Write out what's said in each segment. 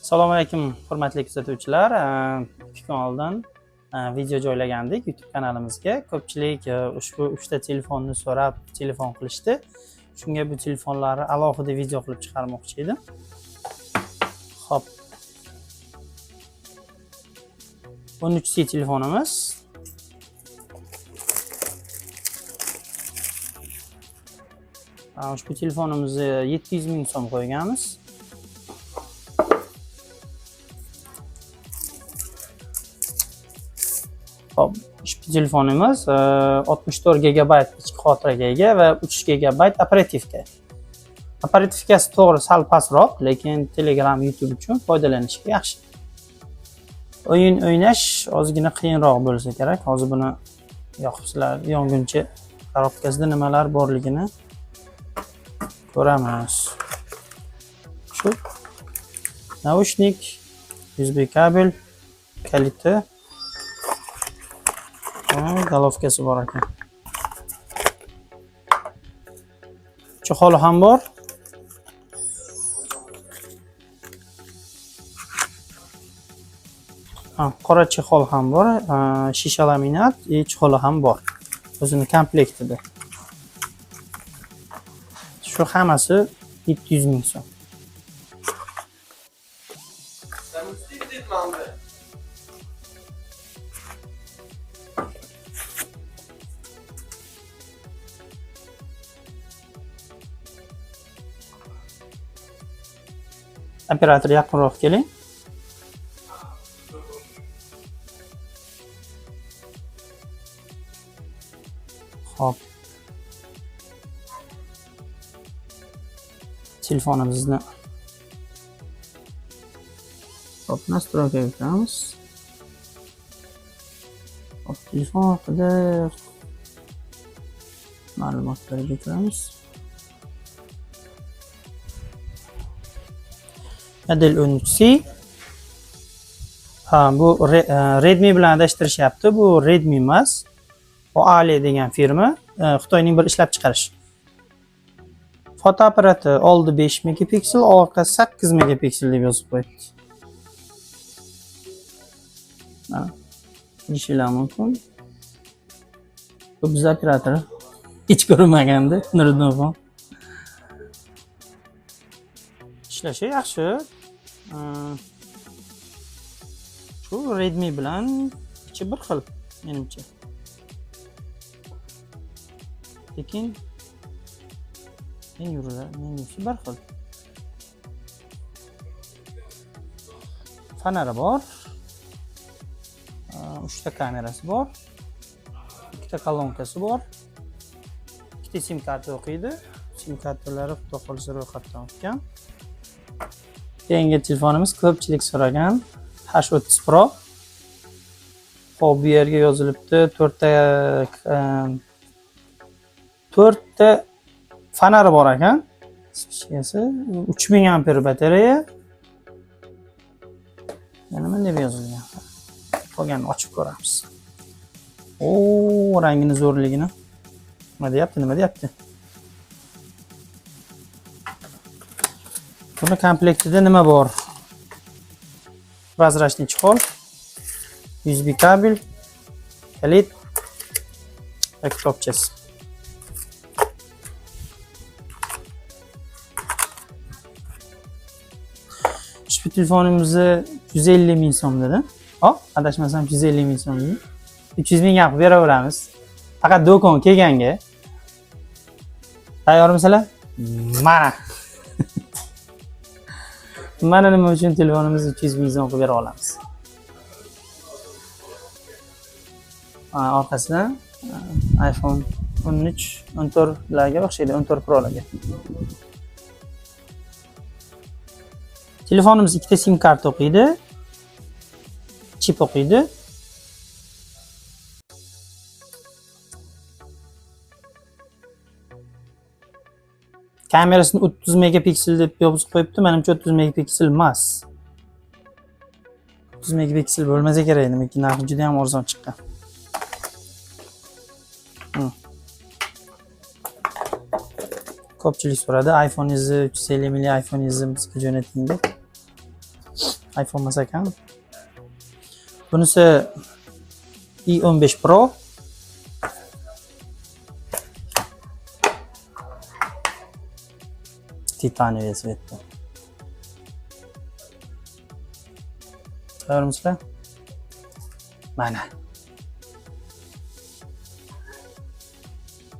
Assalomu alaykum hurmatli kuzatuvchilar. Pikondan video joylagandik YouTube kanalimizga. Ko'pchilik ushbu 3 ta telefonni so'rab telefon qilishdi. Shunga bu telefonlarni alohida video qilib chiqarmoqchi edim. Xo'p. 13C telefonimiz. Ushbu telefonimizni 700 ming so'm qo'yganmiz. Hop, ushbu telefonimiz 64 GB ichki xotiraga ega va 3 GB operativka. Operativkasi to'g'ri sal pastroq, lekin Telegram, YouTube uchun foydalanishga yaxshi. O'yin o'ynash ozgina qiyinroq bo'lsa kerak. Hozir buni yoqib sizlar yonguncha korobkasida nimalar borligini ko'ramiz. Shu naushnik, USB kabel, kaliti, galovkasi bor ekan. Chexoli ham bor. Qora chexol ham bor, shisha laminat, chexoli ham bor. O'zini komplektida. Shu hammasi 700 ming so'm. Operator yaqinroq keling. Hop. Telefonimizni hop настройkaga kiramiz. Hop, telefon haqida ma'lumotlarga kiramiz. Model 13C. Bu Redmi bilan adashtirishyapti. Bu Redmi emas. Bu Ali degan firma, Xitoyning bir ishlab chiqarish. Fotoaparati oldi 5 megapiksel, orqa 8 megapiksel deb yozib qo'yibdi. Ishlar mumkin. Bu biz operator hech ko'rmagandi, Nuriddinov. Ishlashi yaxshi. Shu Redmi bilan ichi bir xil, menimcha. Lekin menyusi bir xil. Fanari bor. 3 ta kamerasi bor. 2 ta kolonkasi bor. 2 ta sim karta o'qiydi. Sim kartalari xudo xolisa ro'yxatdan o'tgan. Keyingi telefonimiz ko'pchilik so'ragan H30 Pro. Xo'p, bu yerga yozilibdi 4 ta fanari bor ekan. Spechkasi 3000 amper batareya. Nima deb yozilgan? Qolganini ochib ko'ramiz. Rangini zo'rligini. Nima deyapti? Buni komplektida nima bor? Prozrachniy chexol, USB kabel, kalit va kitobchasi. Ushbu telefonimizni 150 ming so'm dedi. Adashmasam 150 ming so'm dedi. 300 ming qilib beraveramiz. Faqat do'kon kelganga. Tayyormisizlar? Mana nima uchun telefonimizni 300 ming so'm qilib bera olamiz. Orqasidan iPhone 13, 14 larga o'xshaydi, 14 Pro larga. Telefonimiz 2 ta sim karta o'qiydi. Chip o'qiydi. Kamerasini 30 megapiksel deb yozib qo'yibdi. Menimcha 30 megapiksel emas. 30 megapiksel bo'lmasa kerak, demak narxi juda ham arzon chiqqan. Ko'pchilik so'radi, iPhone'ingizni 350 mili iPhone'ingizni bizga jo'nating deb. iPhone emas ekan. Bunisi i15 Pro. Titanium svetda. Tayyormisizlar? Mana.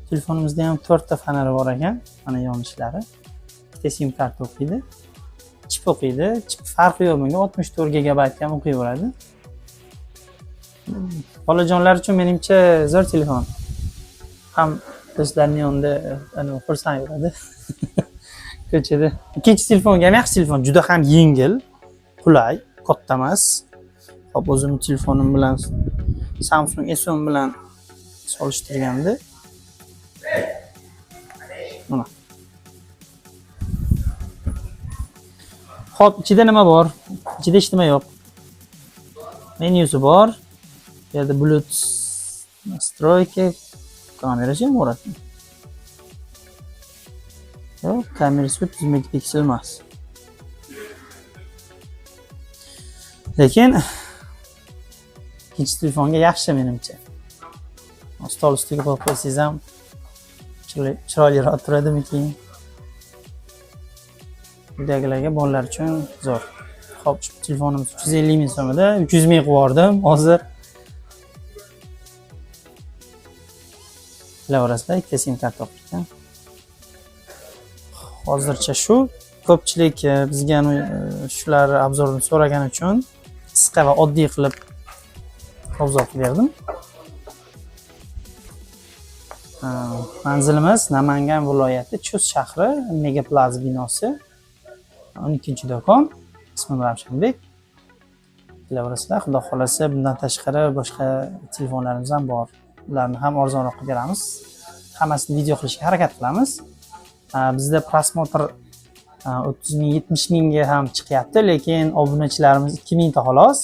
Telefonimizda ham 4 ta fonari bor ekan. Mana yonishlari. Ikkita sim karta o'qiydi. Chip o'qiydi. Chip farqi yo'q bunga 64 GB ham o'qiyveradi. Bolajonlar uchun menimcha zo'r telefon. Ham do'stlarning yonida xursand bo'ladi. Ko'chada. Ikkinchi telefonga ham yaxshi telefon, juda ham yengil, qulay, katta emas. Hop, o'zimning telefonim bilan Samsung S10 bilan solishtirganda mana. Hop, ichida nima bor? Ichida hech nima yo'q. Menyusi bor. Bu yerda Bluetooth настройки, kamerasi ham bor ekan. Yo'q, kamerasi 30 megapiksel emas. Lekin ikkinchi telefonga yaxshi menimcha. Stol ustiga qo'yib qo'ysangiz ham chiroyliroq turadimikin? Uydagilarga, bolalar uchun zo'r. Hop, telefonimiz 350 ming so'm edi, 300 ming qilib yubordim. Hozir bilaverasizlar, ikkita sim karta ekan. Hozircha shu. Ko'pchilik bizga shular obzorini so'ragani uchun qisqa va oddiy qilib obzor qilib berdim. Manzilimiz Namangan viloyati Chust shahri, Megaplaza binosi. 12-do'kon. Ismim Ravshanbek. Bilaverasizlar, xudo xolasa bundan tashqari boshqa telefonlarimiz ham bor. Ularni ham arzonroq qilib beramiz. Hammasini video qilishga harakat qilamiz. Bizda prosmotr 30 ming, 70 mingga ham chiqyapti, lekin obunachilarimiz 2000 ta xolos.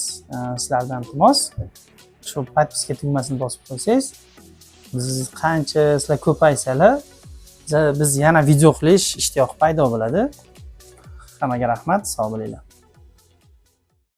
Sizlardan iltimos, shu podpiska tugmasini bosib qo'ysangiz, biz qancha sizlar ko'paysalar, biz yana video qilish ishtiyoqi paydo bo'ladi. Hammaga rahmat, sog' bo'linglar.